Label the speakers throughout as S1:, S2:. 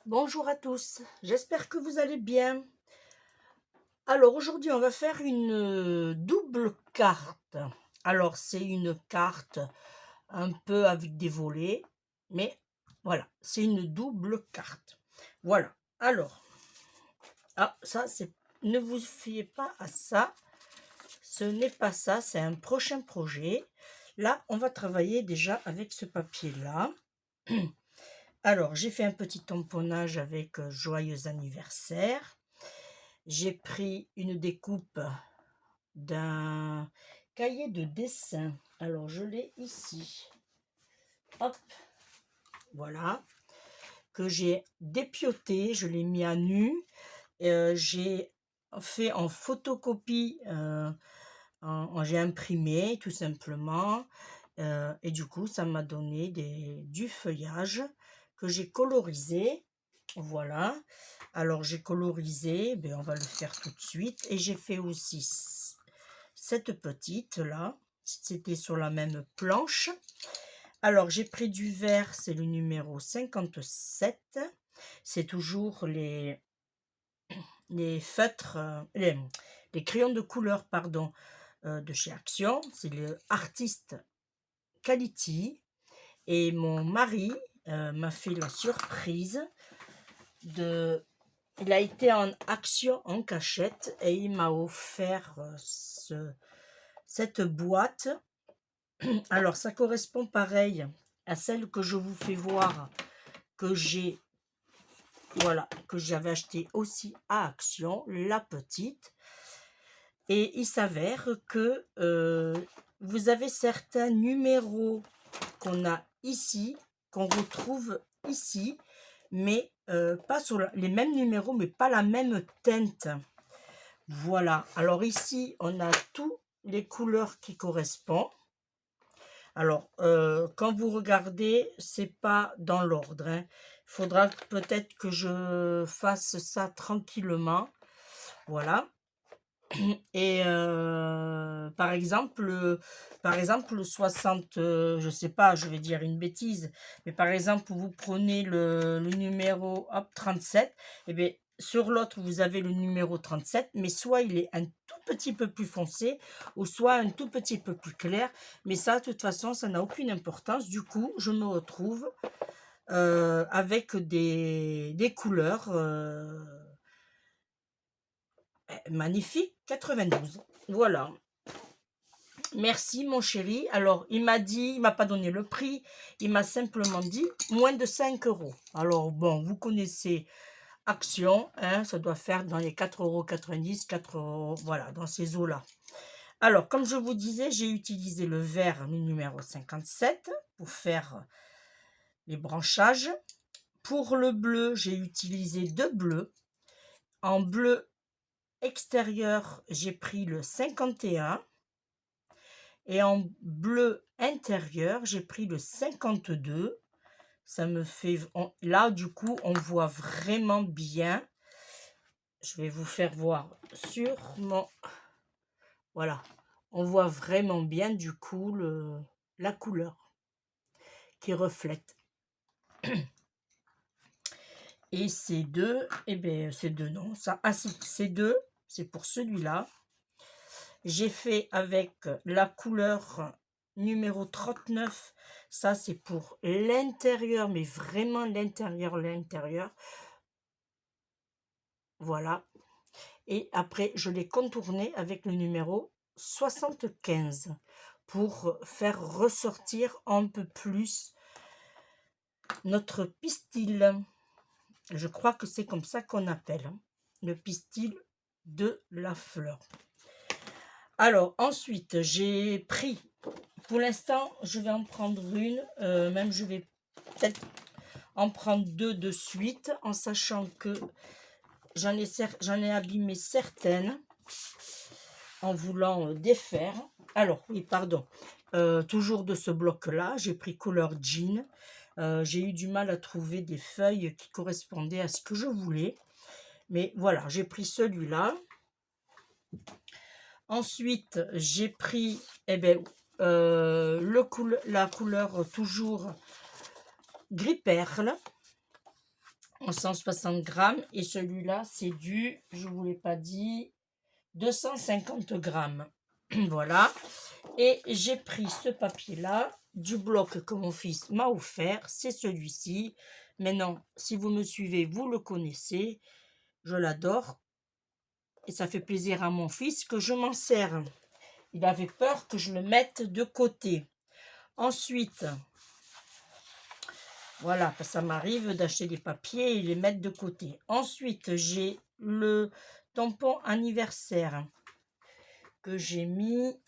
S1: Bonjour à tous, j'espère que vous allez bien. Alors aujourd'hui on va faire une double carte. Alors c'est une carte un peu avec des volets, mais voilà, c'est une double carte. Voilà, alors, ça c'est, ne vous fiez pas à ça, ce n'est pas ça, c'est un prochain projet. Là on va travailler déjà avec ce papier-là. Alors j'ai fait un petit tamponnage avec joyeux anniversaire. J'ai pris une découpe d'un cahier de dessin. Alors, je l'ai ici. Hop, voilà. Que j'ai dépioté, je l'ai mis à nu. J'ai fait en photocopie, j'ai imprimé tout simplement. Et du coup, ça m'a donné du feuillage que j'ai colorisé. Voilà. Alors, j'ai colorisé, ben, on va le faire tout de suite. Et j'ai fait aussi cette petite là. C'était sur la même planche. Alors, j'ai pris du vert, c'est le numéro 57. C'est toujours les feutres, les crayons de couleur, pardon, de chez Action. C'est le Artist Quality. Et mon mari m'a fait la surprise de... Il a été en Action en cachette et il m'a offert cette boîte. Alors, ça correspond pareil à celle que je vous fais voir, que j'ai, voilà, que j'avais acheté aussi à Action, la petite. Et il s'avère que vous avez certains numéros qu'on a ici, qu'on retrouve ici, mais pas sur les mêmes numéros, mais pas la même teinte. Voilà. Alors ici, on a toutes les couleurs qui correspondent. Alors, quand vous regardez, c'est pas dans l'ordre, hein. Il faudra peut-être que je fasse ça tranquillement. Voilà. Et par exemple, le 60, je sais pas, je vais dire une bêtise, mais par exemple, vous prenez le numéro, hop, 37, et bien sur l'autre, vous avez le numéro 37, mais soit il est un tout petit peu plus foncé, ou soit un tout petit peu plus clair, mais ça, de toute façon, ça n'a aucune importance. Du coup, je me retrouve avec des couleurs magnifiques, 92. Voilà. Merci mon chéri. Alors, il m'a pas donné le prix, il m'a simplement dit moins de 5 euros. Alors, bon, vous connaissez Action, hein, ça doit faire dans les 4,90 €, 4 euros, voilà, dans ces eaux-là. Alors, comme je vous disais, j'ai utilisé le vert, le numéro 57, pour faire les branchages. Pour le bleu, j'ai utilisé deux bleus. En bleu extérieur, j'ai pris le 51. Et en bleu intérieur, j'ai pris le 52. Ça me fait... là, du coup, on voit vraiment bien. Je vais vous faire voir sur mon... Voilà. On voit vraiment bien, du coup, la couleur qui reflète. Et ces deux, eh bien, ces deux, non. Ça, ah si, ces deux, c'est pour celui-là. J'ai fait avec la couleur numéro 39. Ça, c'est pour l'intérieur, mais vraiment l'intérieur. Voilà. Et après, je l'ai contourné avec le numéro 75 pour faire ressortir un peu plus notre pistil. Je crois que c'est comme ça qu'on appelle, hein, le pistil de la fleur. Alors, ensuite, j'ai pris... Pour l'instant, je vais en prendre une, même je vais peut-être en prendre deux de suite, en sachant que j'en ai abîmé certaines en voulant défaire. Alors, oui, pardon, toujours de ce bloc-là, j'ai pris couleur jean. J'ai eu du mal à trouver des feuilles qui correspondaient à ce que je voulais. Mais voilà, j'ai pris celui-là. Ensuite, j'ai pris la couleur toujours gris perle. en 160 grammes. Et celui-là, c'est du, je ne vous l'ai pas dit, 250 grammes. Voilà. Et j'ai pris ce papier-là, du bloc que mon fils m'a offert. C'est celui-ci. Maintenant, si vous me suivez, vous le connaissez. Je l'adore. Et ça fait plaisir à mon fils que je m'en sers. Il avait peur que je le mette de côté. Ensuite, voilà, parce que ça m'arrive d'acheter des papiers et les mettre de côté. Ensuite, j'ai le tampon anniversaire que j'ai mis,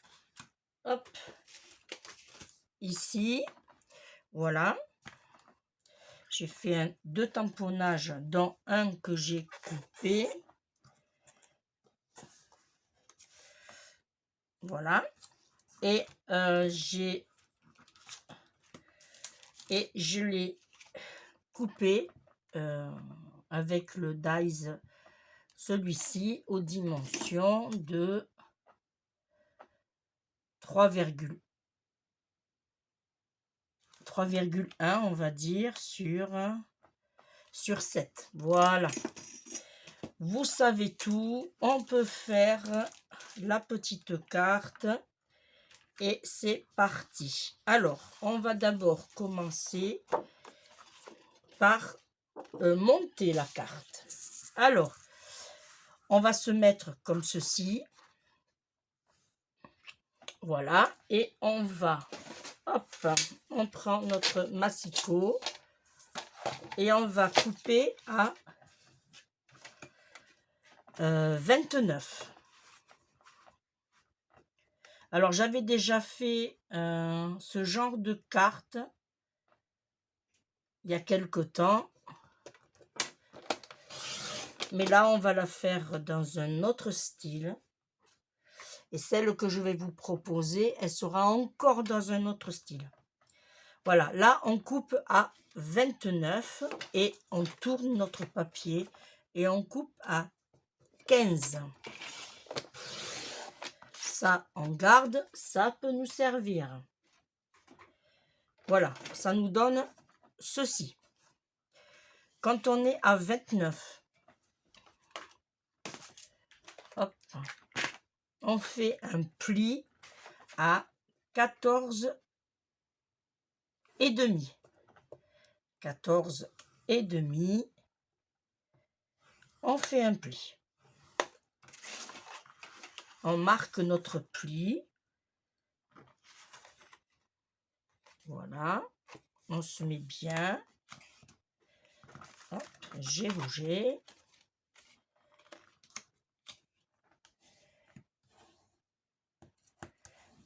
S1: hop, ici. Voilà. J'ai fait deux tamponnages, dont un que j'ai coupé. Voilà. Et je l'ai coupé avec le dies, celui-ci, aux dimensions de 3,1, on va dire, sur 7. Voilà. Vous savez tout. On peut faire la petite carte. Et c'est parti. Alors, on va d'abord commencer par monter la carte. Alors, on va se mettre comme ceci. Voilà. Et on va, hop, on prend notre massicot et on va couper à 29. Alors, j'avais déjà fait ce genre de carte il y a quelque temps. Mais là, on va la faire dans un autre style. Et celle que je vais vous proposer, elle sera encore dans un autre style. Voilà, là, on coupe à 29 et on tourne notre papier et on coupe à 15. Ça, on garde, ça peut nous servir. Voilà, ça nous donne ceci. Quand on est à 29, hop, on fait un pli à 14 et demi. 14 et demi. On fait un pli. On marque notre pli. Voilà. On se met bien. Hop, j'ai bougé.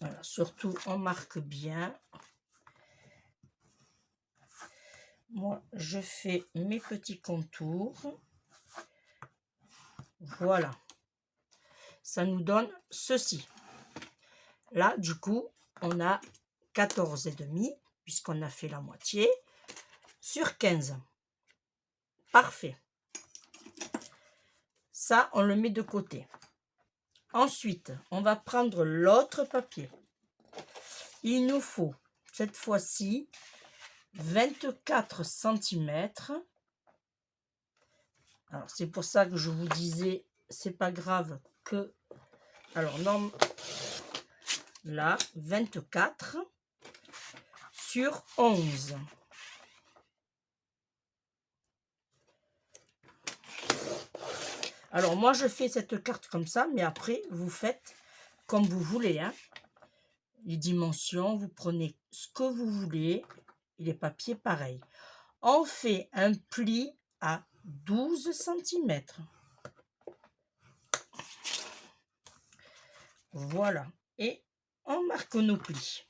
S1: Voilà, surtout on marque bien. Moi, je fais mes petits contours. Voilà. Ça nous donne ceci. Là, du coup, on a 14 et demi, puisqu'on a fait la moitié, sur 15. Parfait. Ça, on le met de côté. Ensuite, on va prendre l'autre papier. Il nous faut, cette fois-ci, 24 cm. Alors, c'est pour ça que je vous disais, c'est pas grave que... Alors, non, là, 24 sur 11. Alors, moi, je fais cette carte comme ça, mais après, vous faites comme vous voulez, hein. Les dimensions, vous prenez ce que vous voulez. Et les papiers, pareil. On fait un pli à 12 cm. Voilà. Et on marque nos plis.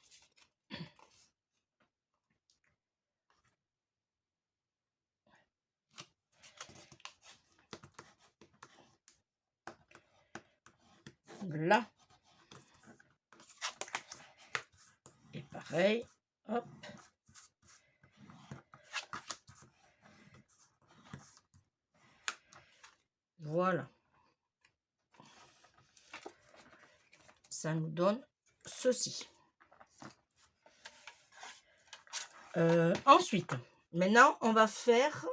S1: Là. Et pareil. Hop. Voilà. Ça nous donne ceci. Ensuite, maintenant, on va faire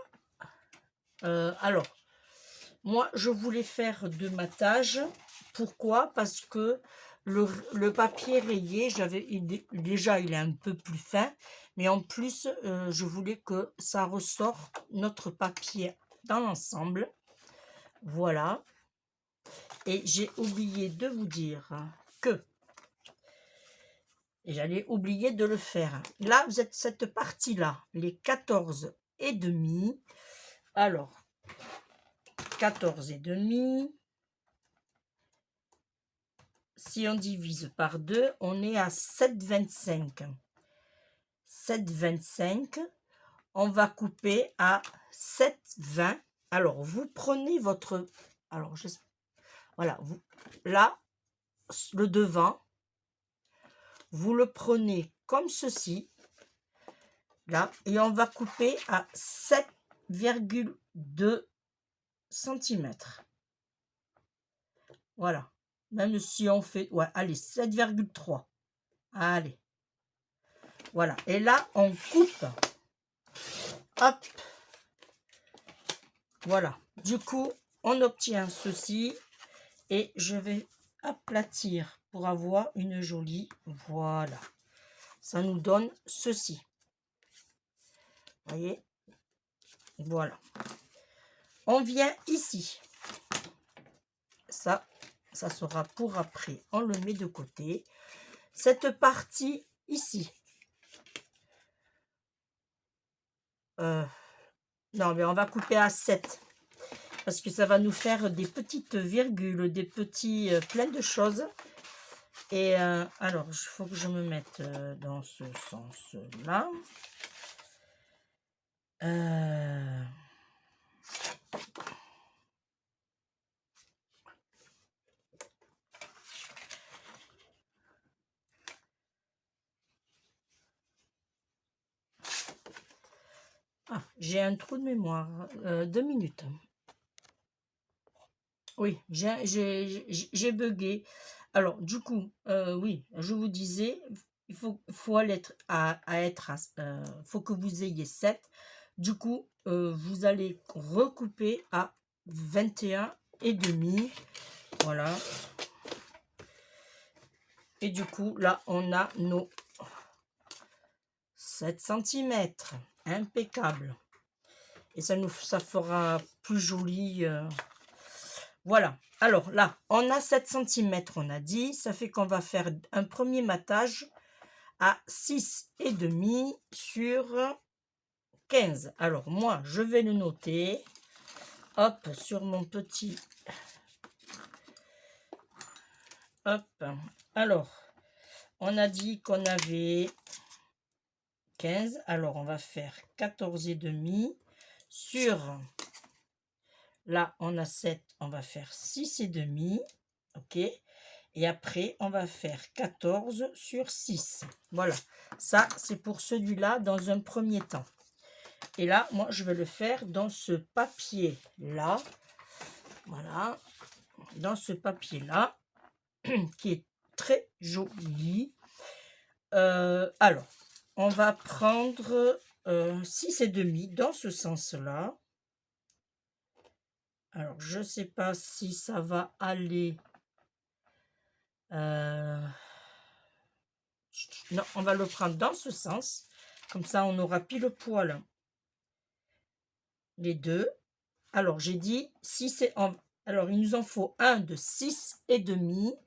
S1: Alors, moi, je voulais faire de matage. Pourquoi? Parce que le papier rayé, déjà, il est un peu plus fin, mais en plus, je voulais que ça ressort notre papier dans l'ensemble. Voilà. Et j'ai oublié de vous dire que, et j'allais oublier de le faire. Là, vous êtes cette partie-là, les 14 et demi. Alors, 14 et demi. Si on divise par 2, on est à 7,25. 7,25. On va couper à 7,20. Alors, vous prenez votre... Alors, voilà, vous, là, le devant, vous le prenez comme ceci, là, et on va couper à 7,2 cm. Voilà. Même si on fait... Ouais, allez, 7,3. Allez. Voilà. Et là, on coupe. Hop. Voilà. Du coup, on obtient ceci. Et je vais aplatir pour avoir une jolie... Voilà. Ça nous donne ceci. Voyez? Voilà. On vient ici. Ça sera pour après. On le met de côté. Cette partie ici. Non, mais on va couper à 7. Parce que ça va nous faire des petites virgules, des petits... plein de choses. Et alors, il faut que je me mette dans ce sens-là. Ah, j'ai un trou de mémoire. 2 minutes. Oui, j'ai bugué. Alors, du coup, oui, je vous disais, il faut aller faut que vous ayez 7. Du coup, vous allez recouper à 21 et demi. Voilà. Et du coup, là, on a nos 7 cm. Impeccable. Et ça fera plus joli. Voilà. Alors là, on a 7 cm, on a dit. Ça fait qu'on va faire un premier matage à 6,5 sur 15. Alors moi, je vais le noter. Hop, sur mon petit... Hop. Alors, on a dit qu'on avait 15. Alors, on va faire 14,5 sur... Là, on a 7. On va faire 6,5. OK. Et après, on va faire 14 sur 6. Voilà. Ça, c'est pour celui-là dans un premier temps. Et là, moi, je vais le faire dans ce papier-là. Voilà. Dans ce papier-là, qui est très joli. Alors, on va prendre 6,5 dans ce sens-là. Alors, je ne sais pas si ça va aller... non, on va le prendre dans ce sens. Comme ça, on aura pile poil les deux. Alors, j'ai dit 6 et... Alors, il nous en faut un de 6,5.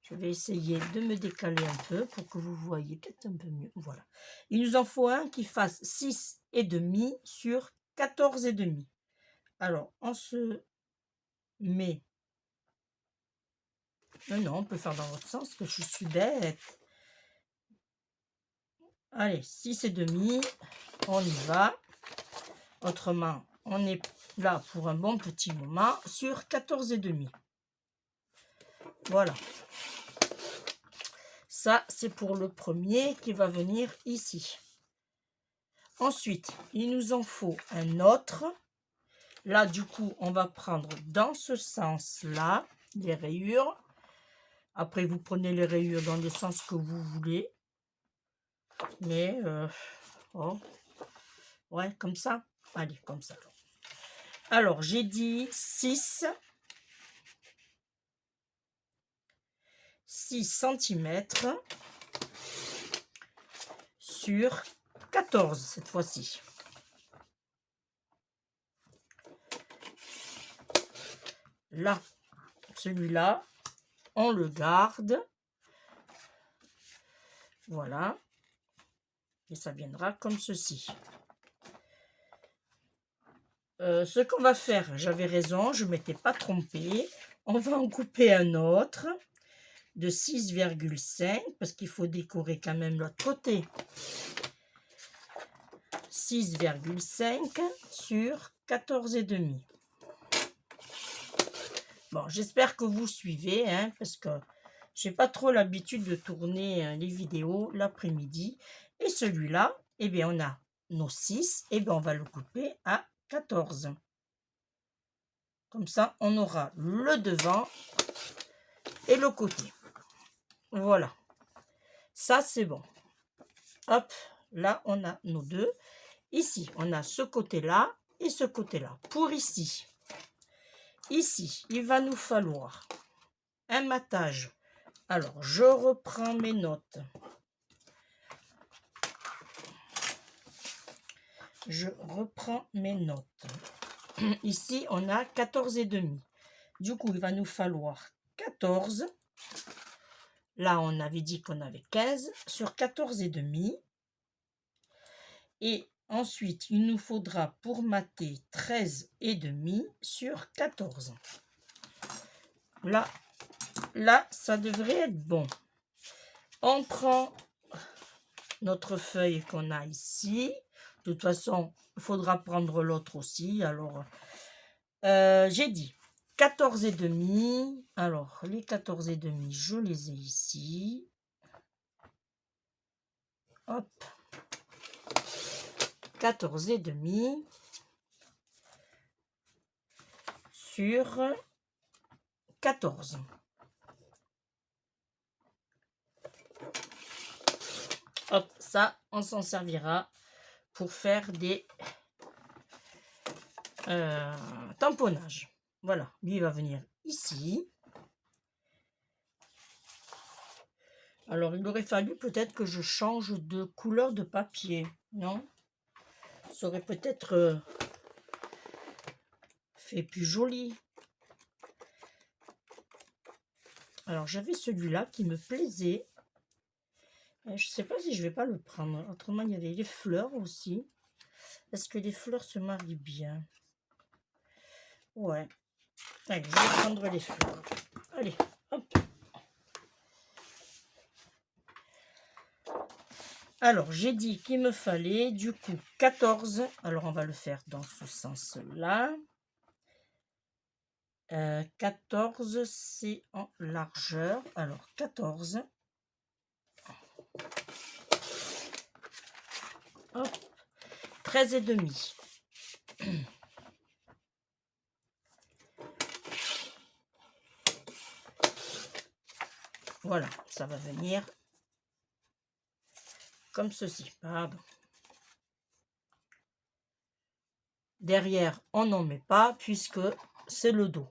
S1: Je vais essayer de me décaler un peu pour que vous voyez peut-être un peu mieux. Voilà. Il nous en faut un qui fasse 6,5 sur 14,5. Alors, on se met... Non, on peut faire dans l'autre sens, que je suis bête. Allez, 6,5. On y va. Autrement, on est là pour un bon petit moment sur 14,5. Voilà. Ça, c'est pour le premier qui va venir ici. Ensuite, il nous en faut un autre. Là, du coup, on va prendre dans ce sens-là les rayures. Après, vous prenez les rayures dans le sens que vous voulez. Mais, oh, ouais, comme ça. Allez, comme ça. Alors, j'ai dit 6 centimètres sur 14 cette fois-ci. Là, celui-là, on le garde. Voilà. Et ça viendra comme ceci. Ce qu'on va faire, j'avais raison, je ne m'étais pas trompée. On va en couper un autre de 6,5 parce qu'il faut décorer quand même l'autre côté. 6,5 sur 14,5. Bon, j'espère que vous suivez, hein, parce que j'ai pas trop l'habitude de tourner les vidéos l'après-midi. Et celui-là, eh bien, on a nos 6, et bien, on va le couper à 14. Comme ça, on aura le devant et le côté. Voilà. Ça, c'est bon. Hop, là, on a nos deux. Ici, on a ce côté-là et ce côté-là. Pour ici, il va nous falloir un matage. Alors, je reprends mes notes. Je reprends mes notes. Ici, on a 14,5. Du coup, il va nous falloir 14. Là, on avait dit qu'on avait 15 sur 14,5. Et ensuite, il nous faudra pour mater 13,5 sur 14. Là, ça devrait être bon. On prend notre feuille qu'on a ici. De toute façon, il faudra prendre l'autre aussi. Alors, j'ai dit 14,5. Alors, les 14,5, je les ai ici. Hop. 14,5 sur 14. Hop, ça, on s'en servira pour faire des tamponnages. Voilà, lui il va venir ici. Alors, il aurait fallu peut-être que je change de couleur de papier, non? Ça aurait peut-être fait plus joli. Alors, j'avais celui-là qui me plaisait. Je ne sais pas si je vais pas le prendre. Autrement, il y avait les fleurs aussi. Est-ce que les fleurs se marient bien? Ouais. Allez, je vais prendre les fleurs. Allez, hop. Alors, j'ai dit qu'il me fallait du coup 14. Alors, on va le faire dans ce sens-là. 14, c'est en largeur. Alors, 14. Hop. 13,5. Voilà, ça va venir comme ceci. Pardon. Derrière, on n'en met pas puisque c'est le dos.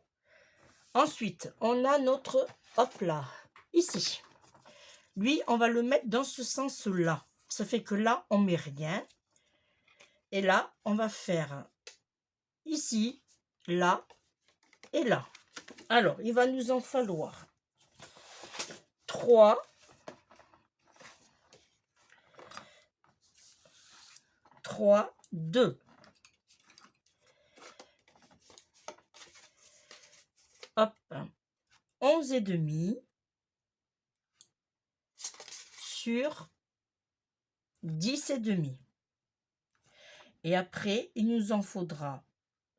S1: Ensuite, on a notre hop là, ici. Lui, on va le mettre dans ce sens-là. Ça fait que là, on met rien. Et là, on va faire ici, là et là. Alors, il va nous en falloir 3, 2. Hop, 11,5 sur 10,5. Et après, il nous en faudra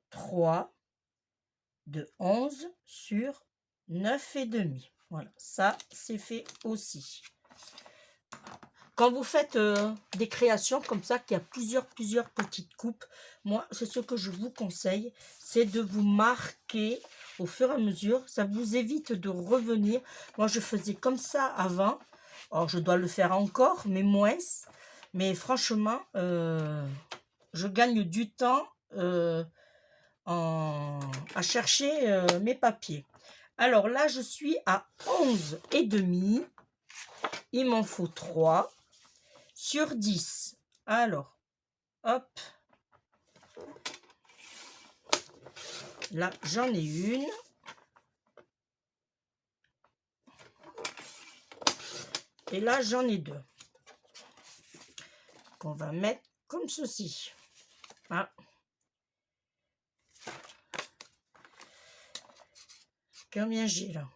S1: 3 de 11 sur 9,5. Voilà, ça c'est fait aussi. Quand vous faites des créations comme ça, qu'il y a plusieurs petites coupes, moi, c'est ce que je vous conseille, c'est de vous marquer au fur et à mesure. Ça vous évite de revenir. Moi, je faisais comme ça avant. Alors, je dois le faire encore, mais moins. Mais franchement, je gagne du temps à chercher mes papiers. Alors là, je suis à 11,5. Il m'en faut 3 sur 10. Alors, hop. Là, j'en ai une. Et là, j'en ai 2. Qu'on va mettre comme ceci. Ah. Combien j'ai là?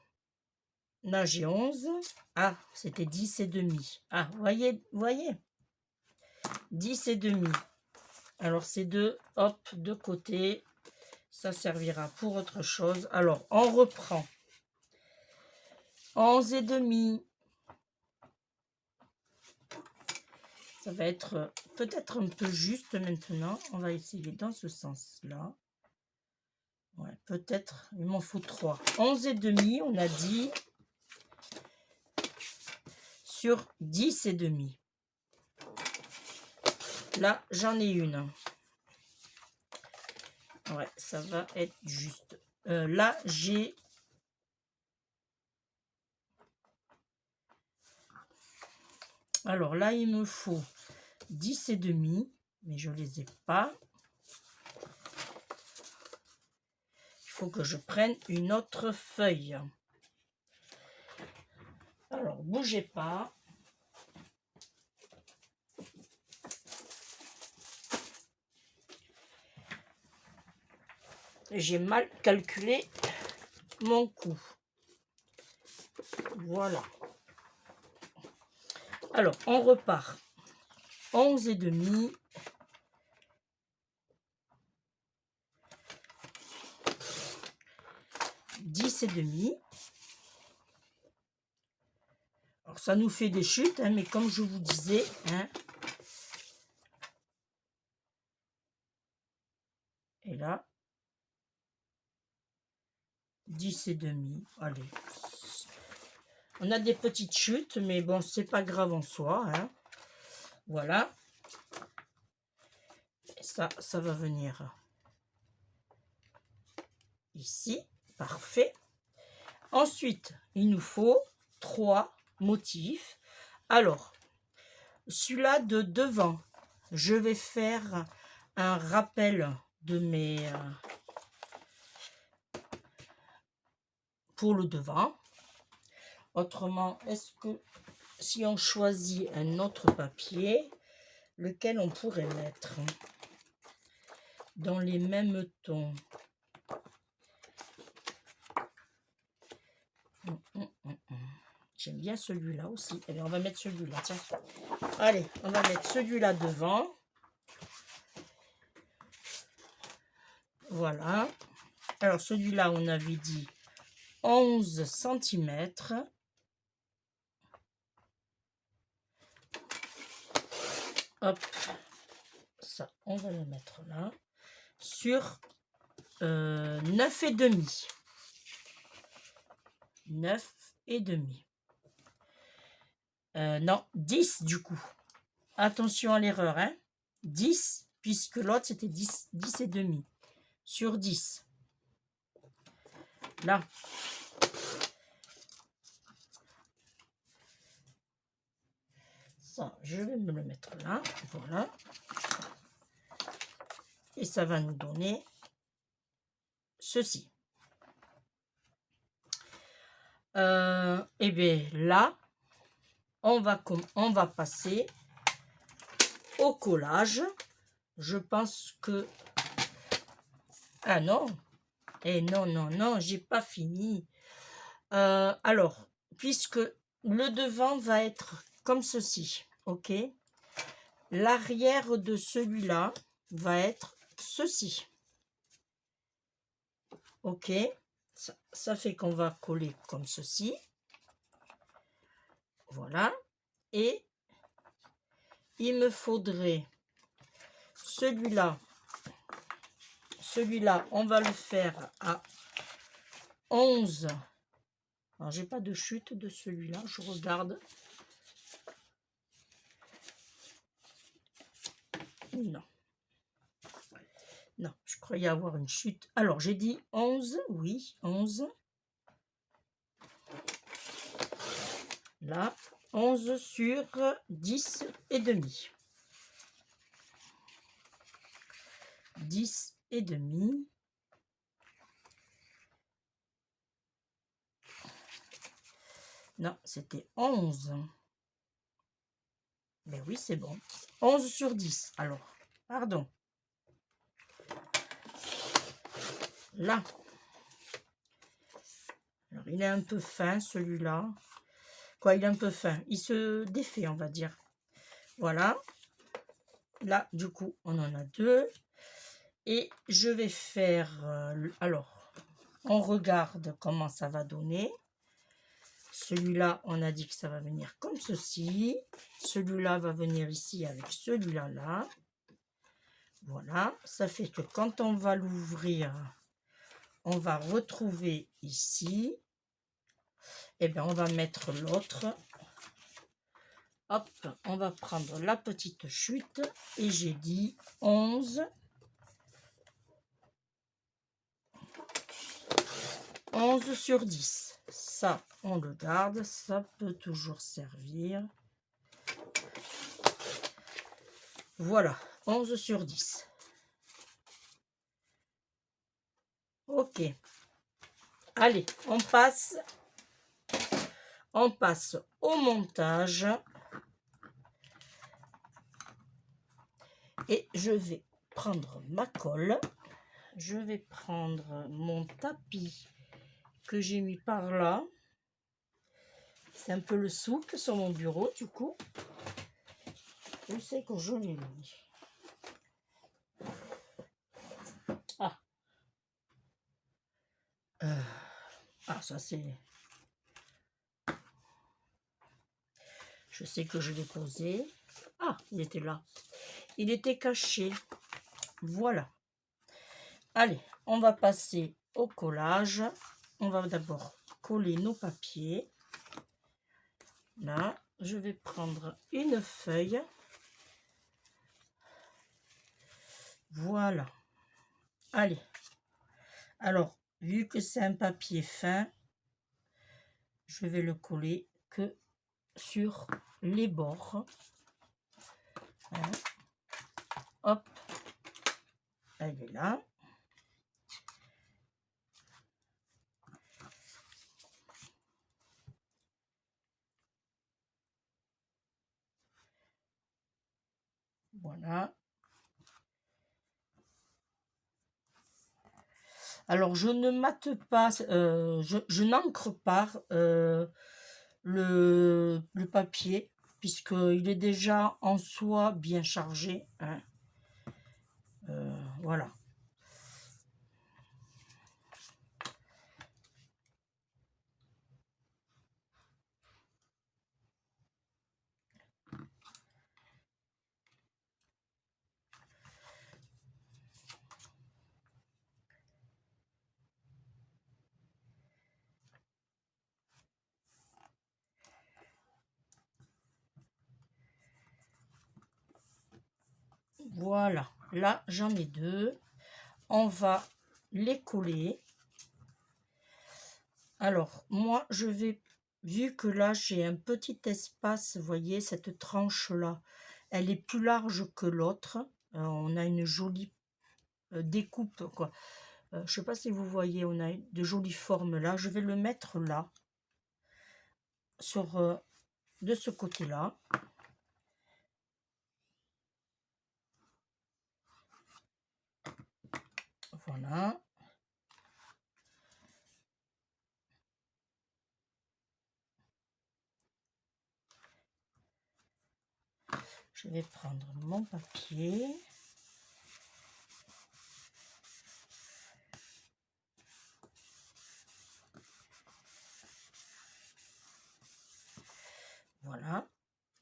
S1: Là, j'ai 11. Ah, c'était 10,5. Ah, voyez 10,5. Alors, ces deux, hop, de côté. Ça servira pour autre chose. Alors, on reprend. 11,5. Ça va être peut-être un peu juste maintenant. On va essayer dans ce sens-là. Ouais, peut-être. Il m'en faut 3. 11,5, on a dit. Sur 10,5. Là, j'en ai une. Ouais, ça va être juste. Là, j'ai... Alors là, il me faut 10,5. Mais je ne les ai pas. Il faut que je prenne une autre feuille. Alors, bougez pas. J'ai mal calculé mon coût. Voilà. Alors, on repart. 11,5. 10,5. Alors, ça nous fait des chutes, hein, mais comme je vous disais, hein, et là, 10,5. Allez. On a des petites chutes, mais bon, c'est pas grave en soi. Hein. Voilà. Et ça va venir ici. Parfait. Ensuite, il nous faut 3 motifs. Alors, celui-là de devant, je vais faire un rappel de mes... pour le devant. Autrement, est-ce que si on choisit un autre papier, lequel on pourrait mettre dans les mêmes tons? J'aime bien celui-là aussi. Allez, on va mettre celui-là, tiens. Allez, on va mettre celui-là devant. Voilà. Alors, celui-là, on avait dit 11 cm. Hop. Ça, on va le mettre là. Sur 9,5. 9,5. Non, 10 du coup. Attention à l'erreur, hein. 10, puisque l'autre c'était 10,5. Sur 10. Là. Ça, je vais me le mettre là. Voilà. Et ça va nous donner ceci. Et bien là, on va passer au collage. Je pense que... Ah non. Et non, j'ai pas fini. Alors, puisque le devant va être comme ceci, ok? L'arrière de celui-là va être ceci. Ok? Ça fait qu'on va coller comme ceci. Voilà. Et il me faudrait celui-là. Celui-là, on va le faire à 11. Alors, j'ai pas de chute de celui-là. Je regarde. Non. Non, je croyais avoir une chute. Alors, j'ai dit 11, oui, 11. Là, 11 sur 10 et demi. 10 et demi. Non, c'était 11. Ben oui, c'est bon. 11 sur 10, alors. Pardon. Là. Alors, il est un peu fin, celui-là. Quoi, il est un peu fin. Il se défait, on va dire. Voilà. Là, du coup, on en a 2. Et je vais faire... alors, on regarde comment ça va donner. Celui-là, on a dit que ça va venir comme ceci. Celui-là va venir ici avec celui-là, là. Voilà. Ça fait que quand on va l'ouvrir, on va retrouver ici. Et bien, on va mettre l'autre. Hop, on va prendre la petite chute. Et j'ai dit 11. 11 sur 10. Ça, on le garde. Ça peut toujours servir. Voilà, 11 sur 10. Ok. Allez, on passe au montage. Et je vais prendre ma colle. Je vais prendre mon tapis que j'ai mis par là. C'est un peu le souk sur mon bureau, du coup. Où c'est que je l'ai mis? Ah. Ah, ça c'est... Je sais que je l'ai posé. Ah, il était là. Il était caché. Voilà. Allez, on va passer au collage. On va d'abord coller nos papiers. Là, je vais prendre une feuille. Voilà. Allez. Alors, vu que c'est un papier fin, je vais le coller que sur les bords. Hein. Hop. Elle est là. Voilà. Alors, je ne mate pas, je n'encre pas le papier, puisqu'il est déjà en soi bien chargé. Hein. Voilà. Voilà. Là, j'en ai 2. On va les coller. Alors, moi, je vais, vu que là, j'ai un petit espace, vous voyez, cette tranche-là, elle est plus large que l'autre. On a une jolie découpe, quoi. Je ne sais pas si vous voyez, on a de jolies formes là. Je vais le mettre là, sur, de ce côté-là. Voilà. Je vais prendre mon papier. Voilà.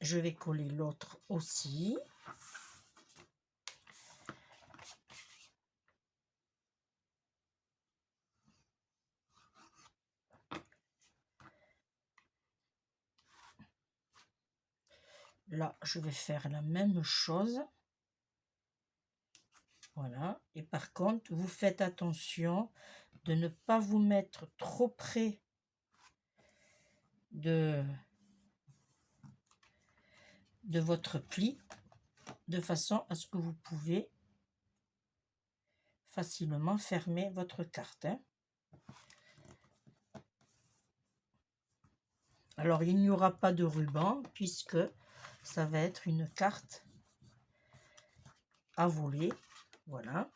S1: Je vais coller l'autre aussi. Là, je vais faire la même chose. Voilà. Et par contre, vous faites attention de ne pas vous mettre trop près de votre pli, de façon à ce que vous pouvez facilement fermer votre carte, hein. Alors, il n'y aura pas de ruban puisque ça va être une carte à voler. Voilà.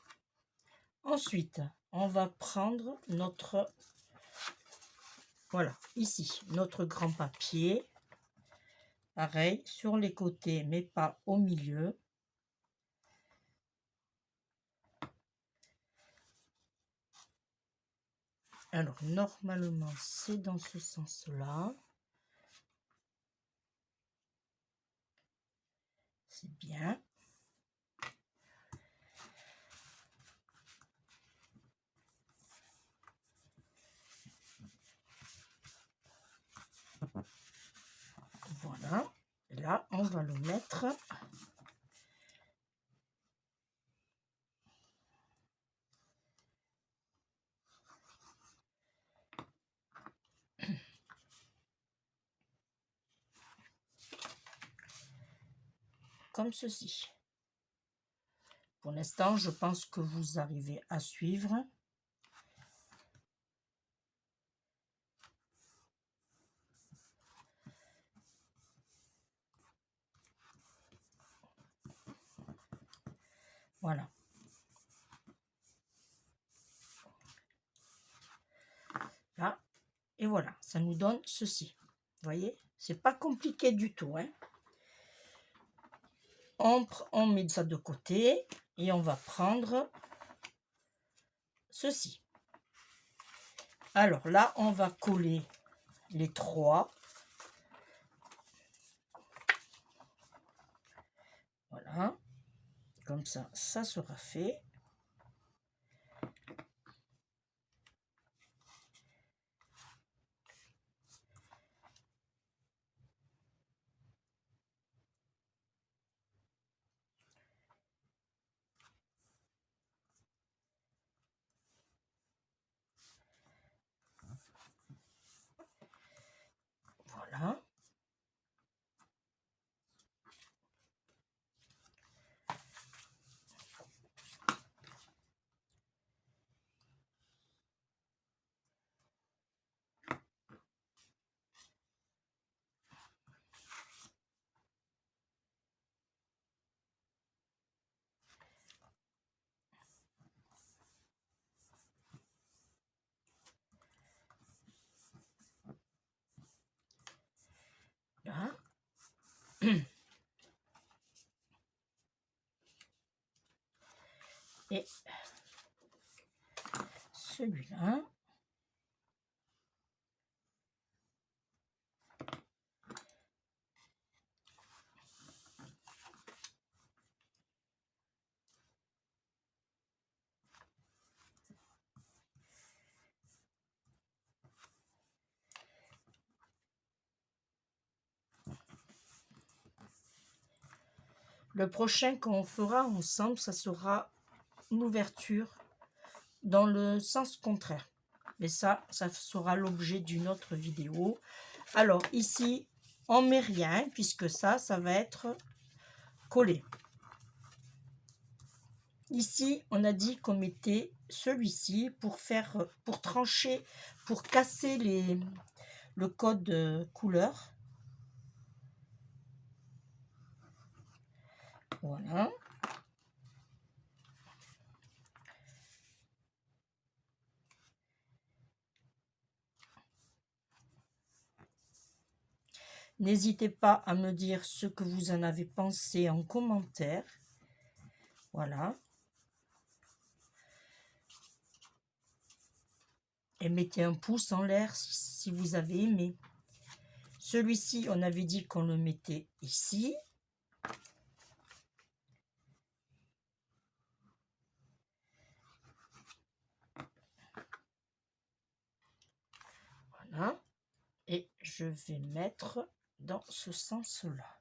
S1: Ensuite, on va prendre notre, voilà, ici, notre grand papier. Pareil, sur les côtés, mais pas au milieu. Alors, normalement, c'est dans ce sens-là. C'est bien. Voilà. Et là, on va le mettre. Comme ceci. Pour l'instant, je pense que vous arrivez à suivre. Voilà. Là. Et voilà, ça nous donne ceci. Vous voyez, c'est pas compliqué du tout, hein. On met ça de côté et on va prendre ceci. Alors là, on va coller les trois. Voilà. Comme ça, ça sera fait. Voilà. Là. Et celui-là. Le prochain qu'on fera ensemble, ça sera une ouverture dans le sens contraire. Mais ça sera l'objet d'une autre vidéo. Alors ici, on met rien puisque ça va être collé. Ici, on a dit qu'on mettait celui-ci pour trancher, pour casser le code couleur. Voilà. N'hésitez pas à me dire ce que vous en avez pensé en commentaire. Voilà. Et mettez un pouce en l'air si vous avez aimé. Celui-ci, on avait dit qu'on le mettait ici. Voilà. Et je vais mettre dans ce sens-là.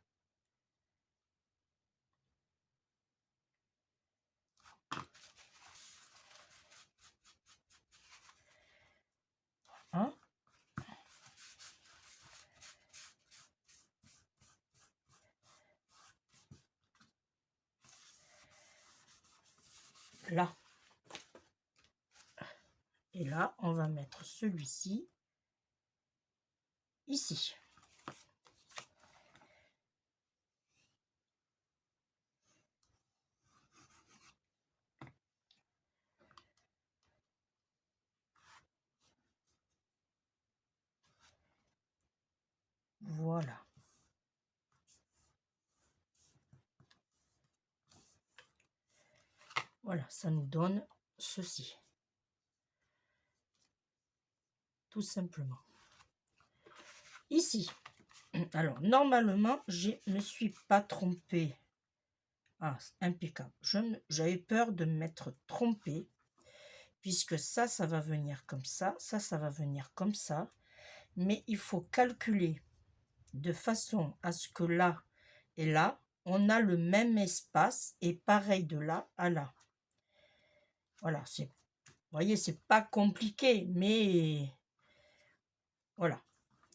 S1: là. Et là, on va mettre celui-ci ici. Voilà. Voilà, ça nous donne ceci. Tout simplement. Ici, alors normalement, je ne me suis pas trompée. Ah, impeccable. J'avais peur de m'être trompée, puisque ça va venir comme ça va venir comme ça. Mais il faut calculer de façon à ce que là et là, on a le même espace, et pareil de là à là. Voilà, vous voyez, c'est pas compliqué, mais voilà.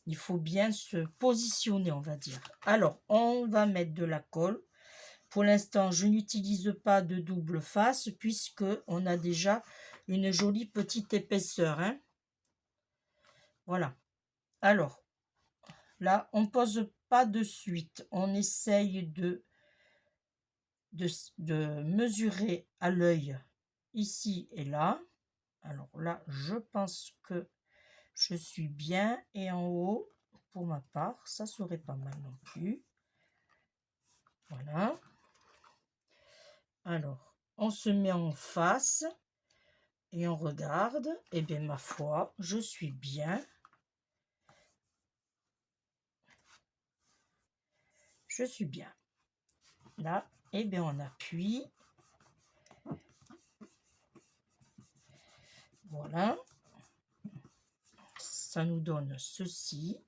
S1: Il faut bien se positionner, on va dire. Alors, on va mettre de la colle. Pour l'instant, je n'utilise pas de double face puisque on a déjà une jolie petite épaisseur. Hein. Voilà. Alors, là, on ne pose pas de suite. On essaye de mesurer à l'œil ici et là. Alors là, je pense que je suis bien. Et en haut, pour ma part, ça serait pas mal non plus. Voilà. Alors, on se met en face et on regarde. Et bien, ma foi, je suis bien. Je suis bien. Là, et bien, on appuie. Voilà. Ça nous donne ceci.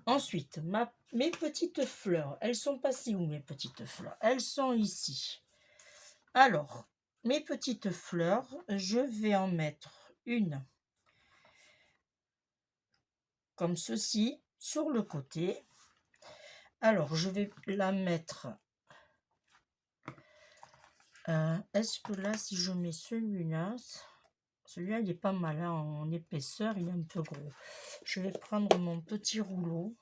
S1: Ensuite, mes petites fleurs, elles sont passées où mes petites fleurs? Elles sont ici. Alors, mes petites fleurs, je vais en mettre une comme ceci sur le côté. Alors, je vais la mettre. Est-ce que là, si je mets celui-là, celui-là, il est pas mal hein, en épaisseur, il est un peu gros. Je vais prendre mon petit rouleau.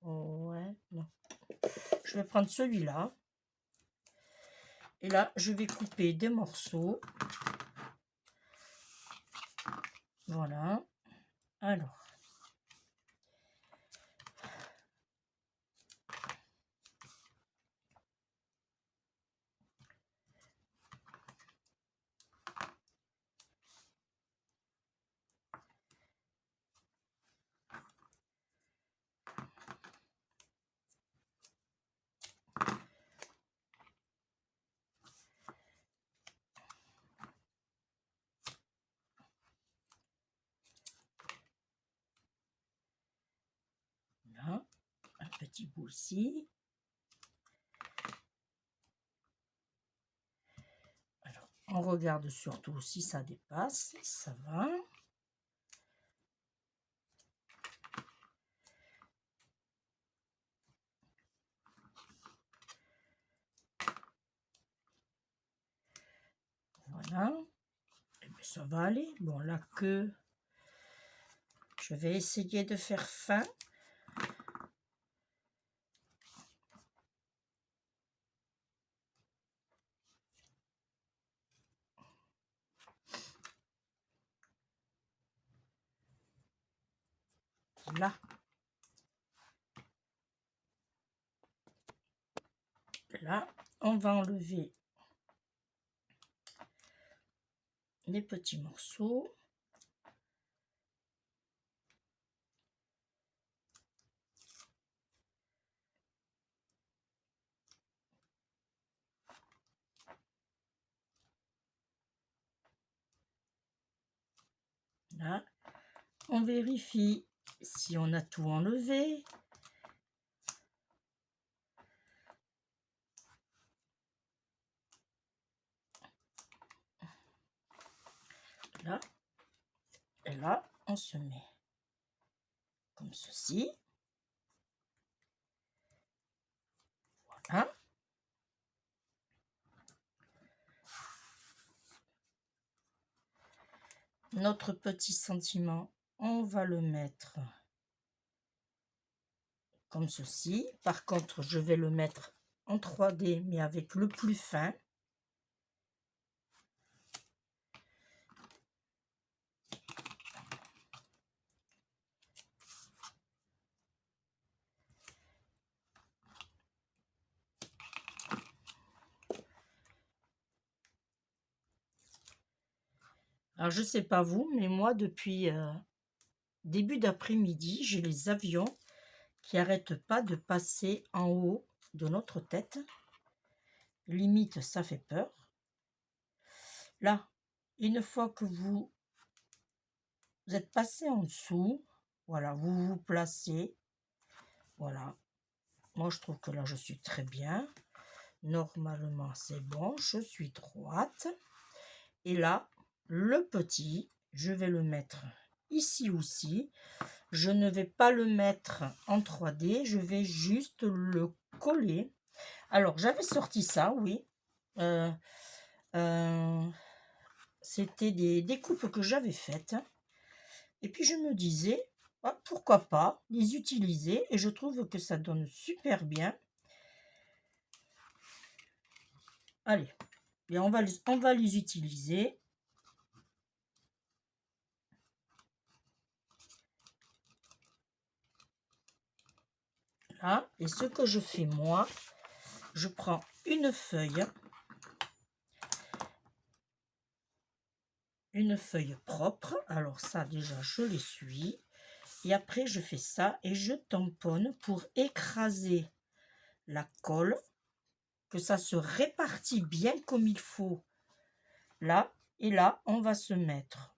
S1: Oh, ouais, non. Je vais prendre celui-là. Et là, je vais couper des morceaux. Voilà. Alors. Là, un petit bout ici. Alors, on regarde surtout si ça dépasse. Ça va. Voilà. Et bien, ça va aller. Bon, la queue, je vais essayer de faire fin. Là. Là, on va enlever les petits morceaux. Là, on vérifie si on a tout enlevé. Là, et là, on se met comme ceci. Voilà. notre petit sentiment, on va le mettre comme ceci. Par contre, je vais le mettre en 3D, mais avec le plus fin. Alors, je sais pas vous, mais moi, depuis début d'après-midi, j'ai les avions qui arrêtent pas de passer en haut de notre tête. Limite, ça fait peur. Là, une fois que vous êtes passé en dessous, voilà, vous vous placez. Voilà. Moi, je trouve que là, je suis très bien. Normalement, c'est bon. Je suis droite. Et là, le petit, je vais le mettre ici aussi. Je ne vais pas le mettre en 3D. Je vais juste le coller. Alors, j'avais sorti ça, oui. C'était des découpes que j'avais faites. Et puis, je me disais, ah, pourquoi pas les utiliser. Et je trouve que ça donne super bien. Allez, et on va les utiliser. Là, et ce que je fais moi, je prends une feuille propre. Alors ça, déjà, je l'essuie. Et après, je fais ça et je tamponne pour écraser la colle, que ça se répartit bien comme il faut. Là, et là, on va se mettre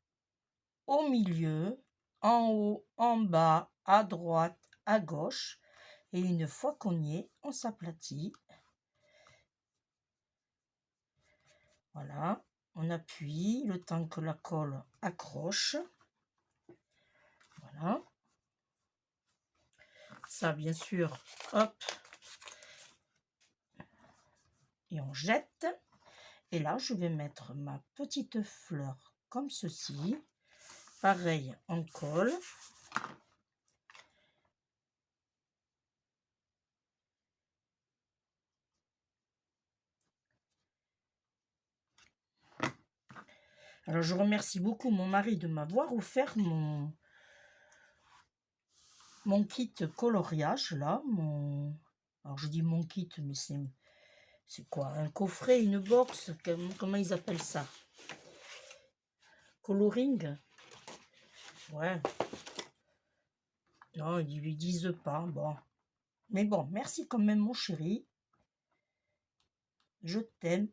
S1: au milieu, en haut, en bas, à droite, à gauche. Et une fois qu'on y est, on s'aplatit. Voilà, on appuie le temps que la colle accroche. Voilà. Ça, bien sûr, hop. Et on jette. Et là, je vais mettre ma petite fleur comme ceci. Pareil, on colle. Alors, je remercie beaucoup mon mari de m'avoir offert mon kit coloriage, là. Alors, je dis mon kit, mais c'est quoi? Un coffret, une box? Comment ils appellent ça? Coloring? Ouais. Non, ils lui disent pas. Bon. Mais bon, merci quand même, mon chéri. Je t'aime.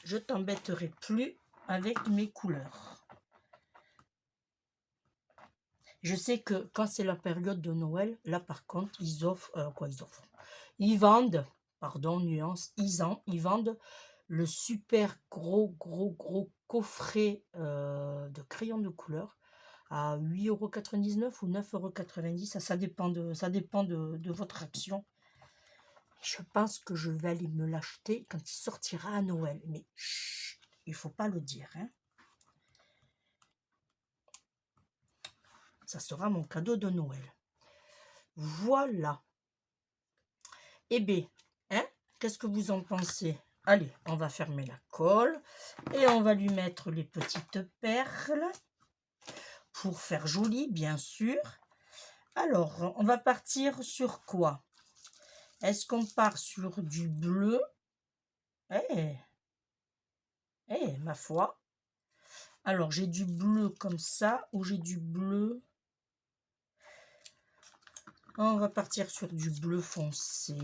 S1: Je t'embêterai plus avec mes couleurs. Je sais que quand c'est la période de Noël, là par contre, ils offrent, ils vendent, pardon, nuance, ils vendent le super gros coffret de crayons de couleur à 8,99 € ou 9,90 €. Ça dépend de votre action. Je pense que je vais aller me l'acheter quand il sortira à Noël. Mais chut, il ne faut pas le dire, hein. Ça sera mon cadeau de Noël. Voilà. Eh bien, hein, qu'est-ce que vous en pensez? Allez, on va fermer la colle et on va lui mettre les petites perles pour faire joli, bien sûr. Alors, on va partir sur quoi? Est-ce qu'on part sur du bleu? Ma foi. Alors, j'ai du bleu comme ça ou j'ai du bleu. On va partir sur du bleu foncé.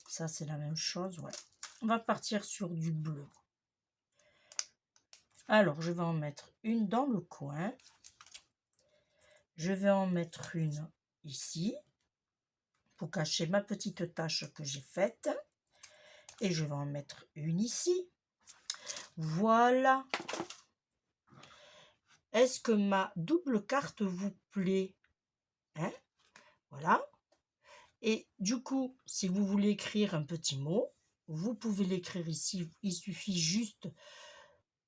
S1: Ça, c'est la même chose, ouais. On va partir sur du bleu. Alors, je vais en mettre une dans le coin. Je vais en mettre une ici pour cacher ma petite tache que j'ai faite. Et je vais en mettre une ici. Voilà. Est-ce que ma double carte vous plaît? Hein? Voilà. Et du coup, si vous voulez écrire un petit mot, vous pouvez l'écrire ici. Il suffit juste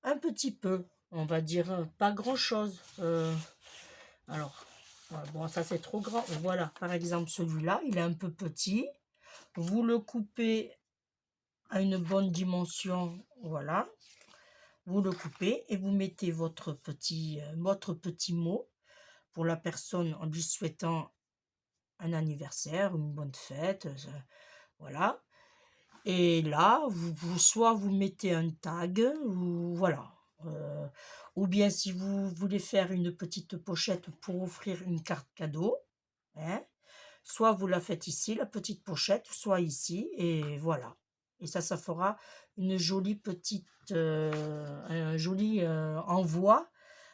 S1: un petit peu, on va dire pas grand-chose. Alors, bon, ça c'est trop grand. Voilà, par exemple, celui-là, il est un peu petit. Vous le coupez à une bonne dimension, voilà. Vous le coupez et vous mettez votre petit mot pour la personne en lui souhaitant un anniversaire, une bonne fête, voilà. Et là, soit vous mettez un tag, ou voilà. Euh, ou bien si vous voulez faire une petite pochette pour offrir une carte cadeau, hein, soit vous la faites ici, la petite pochette, soit ici, et voilà. Et ça fera une jolie petite, un joli envoi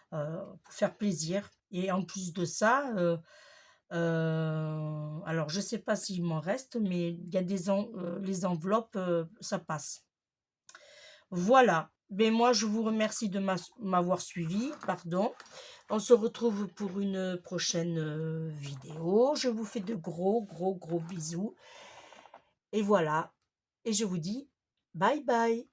S1: pour faire plaisir. Et en plus de ça, alors je sais pas s'il m'en reste, mais il y a les enveloppes, ça passe. Voilà. Ben moi, je vous remercie de m'avoir suivi, pardon. On se retrouve pour une prochaine vidéo. Je vous fais de gros, gros, gros bisous. Et voilà. Et je vous dis bye bye.